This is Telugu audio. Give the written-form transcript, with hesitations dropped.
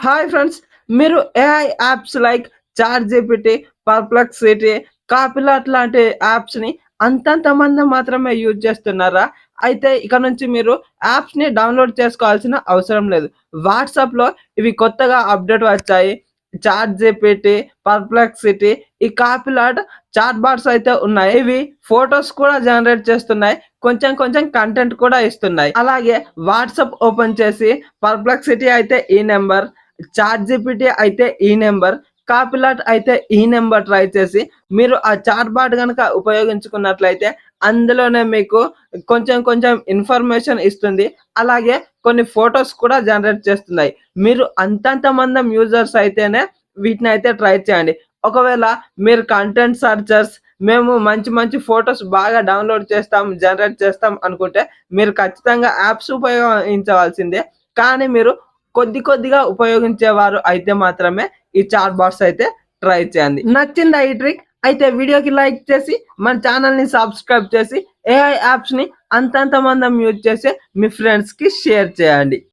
హాయ్ ఫ్రెండ్స్, మీరు AI apps like ChatGPT, Perplexity, Copilot లాంటి యాప్స్‌ని అంతంత మంది మాత్రమే యూజ్ చేస్తున్నారా? అయితే ఇక నుంచి మీరు యాప్స్‌ని డౌన్‌లోడ్ చేసుకోవాల్సిన అవసరం లేదు. వాట్సాప్‌లో ఇవి కొత్తగా అప్‌డేట్ వచ్చాయి. చాట్‌జిపిటి, పర్‌ప్లెక్సిటీ, ఈ కాపిలాట్ చాట్ బాట్స్ అయితే ఉన్నాయి. ఇవి ఫోటోస్ కూడా జనరేట్ చేస్తున్నాయి. కొంచెం కొంచెం కంటెంట్ కూడా ఇస్తున్నాయి. అలాగే వాట్సాప్ ఓపెన్ చేసి పర్‌ప్లెక్సిటీ అయితే ఈ నంబర్, చాట్‌జిపిటి అయితే ఈ నంబర్, కాపిలాట్ అయితే ఈ నంబర్ ట్రై చేసి మీరు ఆ చాట్ బాట్ గనక ఉపయోగించుకున్నట్లయితే అందులోనే మీకు కొంచెం కొంచెం ఇన్ఫర్మేషన్ ఇస్తుంది. అలాగే కొన్ని ఫోటోస్ కూడా జనరేట్ చేస్తున్నాయి. మీరు అంతంత మందం యూజర్స్ అయితేనే వీటినైతే ట్రై చేయండి. ఒకవేళ మీరు కంటెంట్ సర్చర్స్, మేము మంచి మంచి ఫోటోస్ బాగా డౌన్‌లోడ్ చేస్తాం, జనరేట్ చేస్తాం అనుకుంటే మీరు ఖచ్చితంగా యాప్స్ ఉపయోగించవలసిందే. కానీ మీరు కొద్ది కొద్దిగా ఉపయోగించేవారు అయితే మాత్రమే ఈ చాట్ బాట్స్ అయితే ట్రై చేయండి. నచ్చిందా ఈ ట్రిక్? అయితే వీడియోకి లైక్ చేసి మన ఛానల్‌ని సబ్స్క్రైబ్ చేసి ఏఐ యాప్స్‌ని అంతంత మందం యూజ్ చేసి మీ ఫ్రెండ్స్‌కి షేర్ చేయండి.